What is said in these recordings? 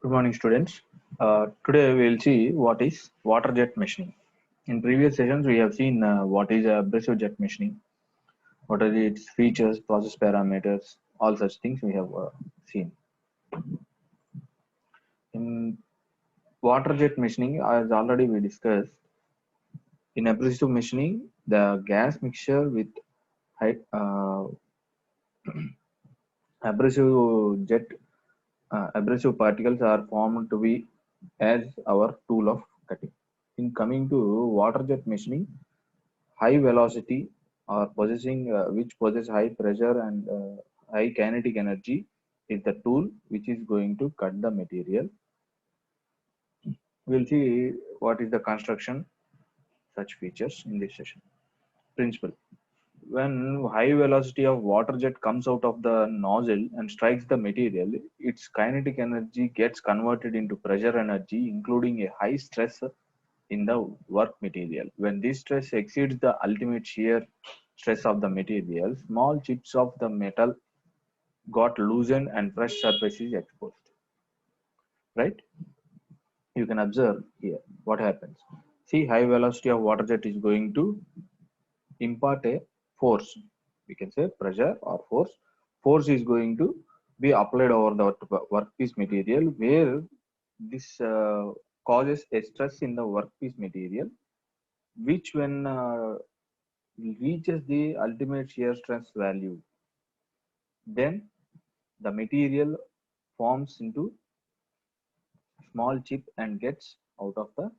Good morning, students. Today we will see what is water jet machining. In previous sessions, we have seen what is abrasive jet machining, what are its features, process parameters, all such things we have seen. In water jet machining, as already we discussed, in abrasive machining, the gas mixture with high, abrasive jet abrasive particles are formed to be as our tool of cutting. In coming to water jet machining, high velocity or possessing which possess high pressure and high kinetic energy is the tool which is going to cut the material. We'll see what is the construction, such features in this session. Principle. When high velocity of water jet comes out of the nozzle and strikes the material, its kinetic energy gets converted into pressure energy, including a high stress in the work material. When this stress exceeds the ultimate shear stress of the material, small chips of the metal got loosened and fresh surface is exposed. Right? You can observe here what happens. See, high velocity of water jet is going to impart a force. We can say pressure or force. Force is going to be applied over the workpiece material, where this causes a stress in the workpiece material, which when reaches the ultimate shear stress value, then the material forms into small chip and gets out of the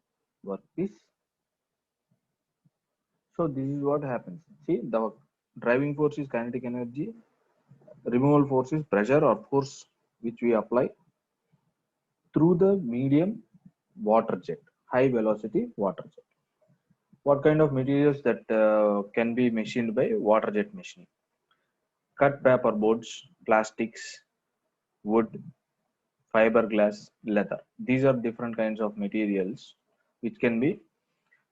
workpiece. So this is what happens. See, the driving force is kinetic energy, removal force is pressure or force which we apply through the medium water jet, high velocity water jet. What kind of materials that can be machined by water jet machining? Cut paper boards, plastics, wood, fiberglass, leather. These are different kinds of materials which can be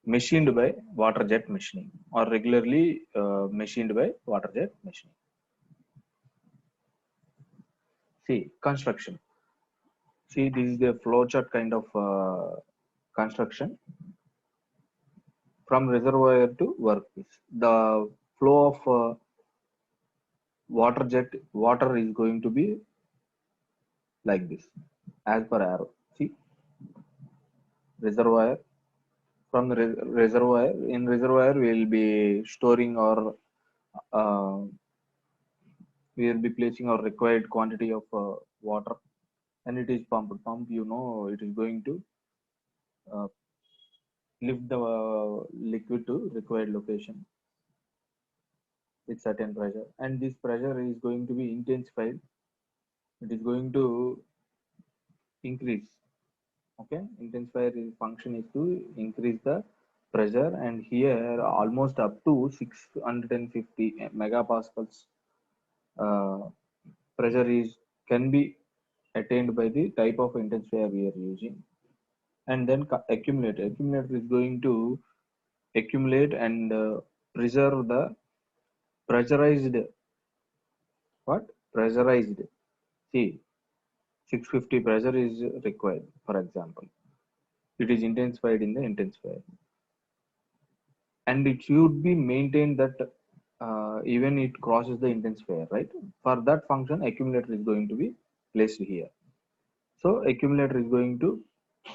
machined by water jet machining or regularly machined by water jet machining. See, construction. See, this is the flowchart kind of construction from reservoir to workpiece. The flow of water is going to be like this, as per arrow. See, reservoir. From the reservoir, we will be storing or uh, we will be placing our required quantity of water, and it is pumped. Pump, you know, it is going to uh, lift the liquid to required location with certain pressure, and this pressure is going to be intensified. It is going to increase. Okay, intensifier function is to increase the pressure, and here almost up to 650 megapascals pressure is can be attained by the type of intensifier we are using. And then accumulator is going to accumulate and preserve the pressurized, what pressurized, see, 650 pressure is required, for example. It is intensified in the intensifier, and it should be maintained that even it crosses the intensifier, right? For that function, accumulator is going to be placed here. So accumulator is going to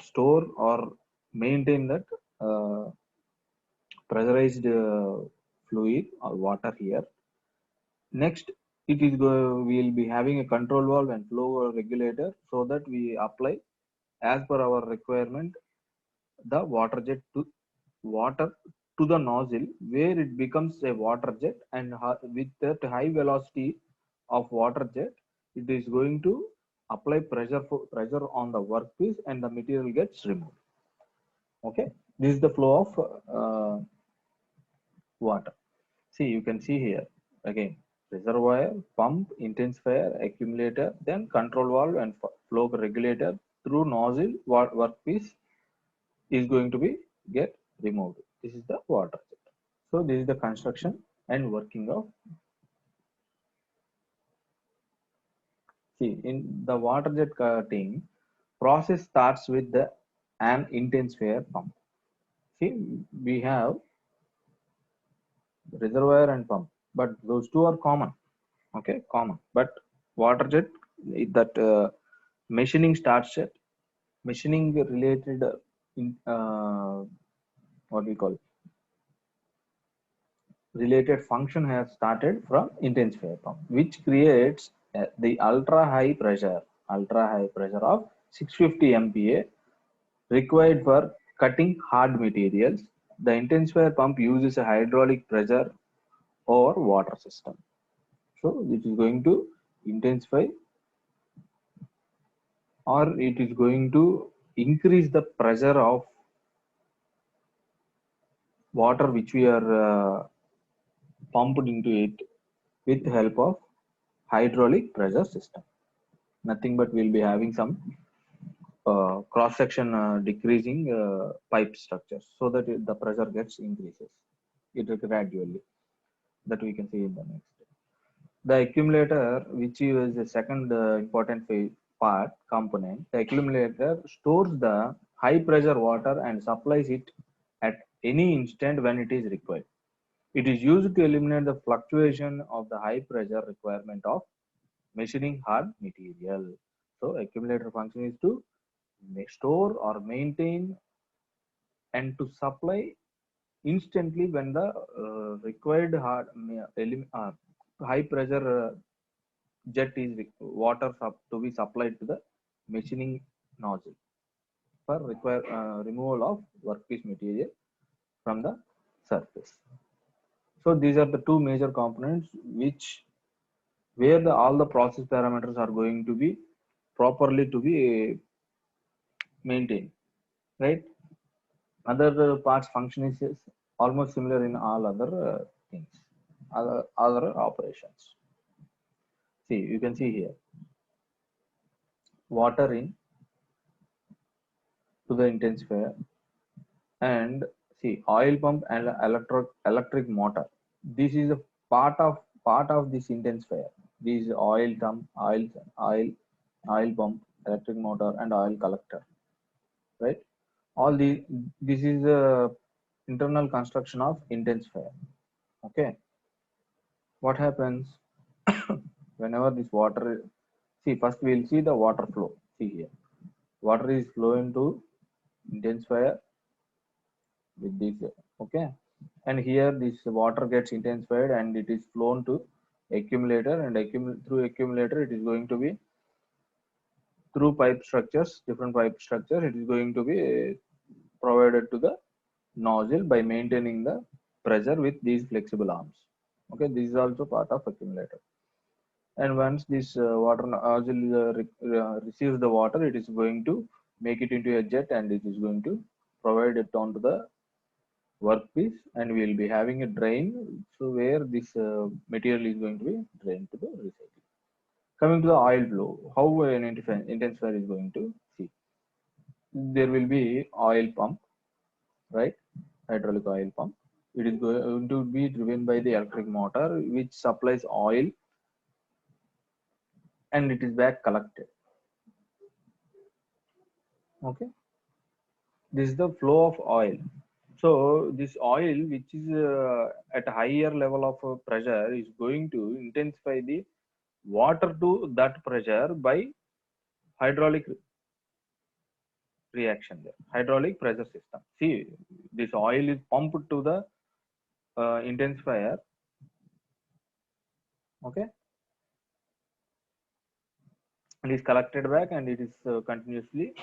store or maintain that uh, pressurized fluid or water here. Next, we will be having a control valve and flow regulator, so that we apply as per our requirement the water to the nozzle, where it becomes a water jet, and with that high velocity of water jet, it is going to apply pressure on the workpiece, and the material gets removed. Okay, this is the flow of water. See, you can see here again: reservoir, pump, intensifier, accumulator, then control valve and flow regulator through nozzle. Workpiece is going to be get removed. This is the water jet. So this is the construction and working of. See, in the water jet cutting, process starts with an intensifier pump. See, we have reservoir and pump, but those two are common. Okay, common. But water jet, that machining starts at machining related what we call related function has started from intensifier pump, which creates the ultra high pressure of 650 MPa required for cutting hard materials. The intensifier pump uses a hydraulic pressure over water system. So it is going to intensify, or it is going to increase the pressure of water which we are pumped into it with the help of hydraulic pressure system. Nothing but we'll be having some cross section decreasing pipe structures so that the pressure gets increases it gradually, that we can see in the next. The accumulator, which is the second important part component, the accumulator stores the high pressure water and supplies it at any instant when it is required. It is used to eliminate the fluctuation of the high pressure requirement of machining hard material. So accumulator function is to store or maintain and to supply instantly when the required high pressure jet is water to be supplied to the machining nozzle for require removal of workpiece material from the surface. So these are the two major components which where all the process parameters are going to be properly to be maintained, right? Other parts function is almost similar in all other things, other operations. See, you can see here water in to the intensifier, and see oil pump and electric motor. This is a part of this intensifier. This oil pump, electric motor, and oil collector, right? All the this is a internal construction of intensifier. Okay, what happens whenever this water, see, first we'll see the water flow. See here, water is flowing to intensifier with this, okay, and here this water gets intensified and it is flown to accumulator, and through accumulator it is going to be through pipe structures, different pipe structures, it is going to be provided to the nozzle by maintaining the pressure with these flexible arms. Okay, this is also part of accumulator. And once this water nozzle receives the water, it is going to make it into a jet and it is going to provide it onto the workpiece, and we will be having a drain, so where this material is going to be drained to the recycling. Coming to the oil flow, how an intensifier is going to see, there will be oil pump, right? Hydraulic oil pump. It is going to be driven by the electric motor which supplies oil, and it is back collected. Okay, this is the flow of oil. So this oil which is at a higher level of pressure is going to intensify the water to that pressure by hydraulic reaction there, hydraulic pressure system. See, this oil is pumped to the intensifier, okay, and is collected back, and it is continuously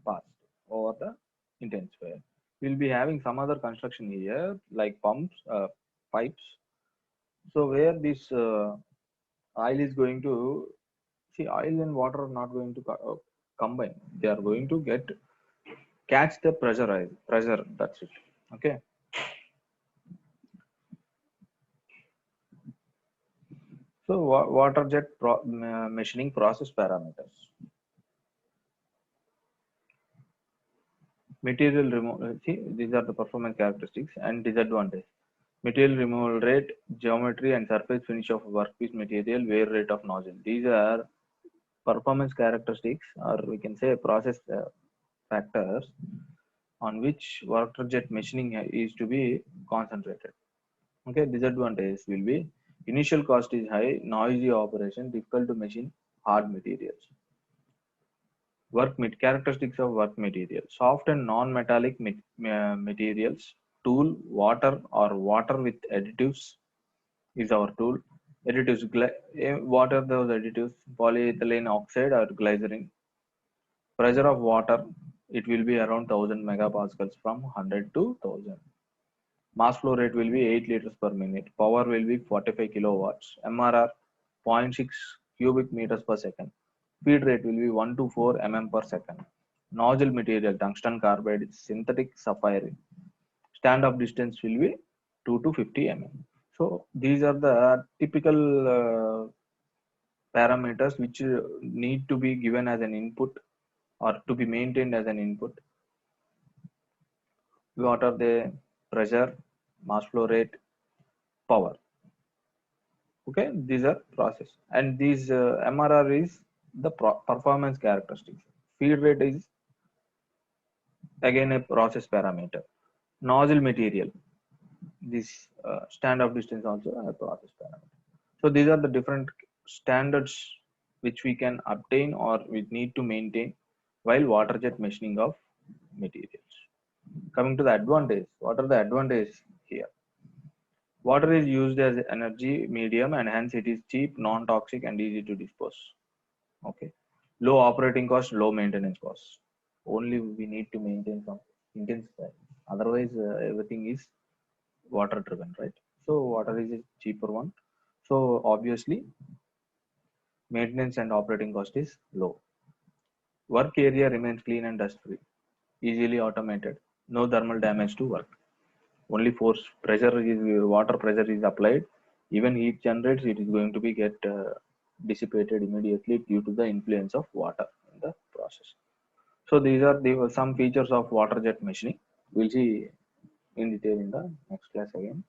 passed over the intensifier. We'll be having some other construction here like pumps, pipes. So where this oil is going to, see, oil and water are not going to combine. They are going to catch the pressure. That's it. Okay. So water jet machining process parameters. Material removal. See, these are the performance characteristics and disadvantage. Material removal rate, geometry and surface finish of workpiece material, wear rate of nozzle. These are performance characteristics, or we can say process factors on which water jet machining is to be concentrated. Okay, disadvantage will be initial cost is high, noisy operation, difficult to machine hard materials. Characteristics of work material: soft and non-metallic materials. Tool: water or water with additives is our tool. Additives: what are those additives? Polyethylene oxide or glycerin. Pressure of water, it will be around 1000 megapascals from 100 to 1000. Mass flow rate will be 8 liters per minute. Power will be 45 kilowatts. MRR zero point 0.6 cubic meters per second. Feed rate will be 1 to 4 mm per second. Nozzle material: tungsten carbide, synthetic sapphire. Stand-off distance will be 2 to 50 mm. So these are the typical parameters which need to be given as an input or to be maintained as an input. What are the pressure, mass flow rate, power? Okay, these are process, and these MRR is the performance characteristics. Feed rate is again a process parameter. Nozzle material, this standoff distance also a process parameter. So these are the different standards which we can obtain or we need to maintain while water jet machining of materials. Coming to the advantage, what are the advantages here? Water is used as energy medium and hence it is cheap, non-toxic and easy to dispose. Okay. Low operating cost, low maintenance cost. Only we need to maintain some maintenance. Otherwise, everything is water driven, right? So water is a cheaper one. So obviously, maintenance and operating cost is low. Work area remains clean and dust free, easily automated. No thermal damage to work. Only force pressure is water pressure is applied. Even heat generates, it is going to be get dissipated immediately due to the influence of water in the process. So these are some features of water jet machining. We'll see in detail in the next class again.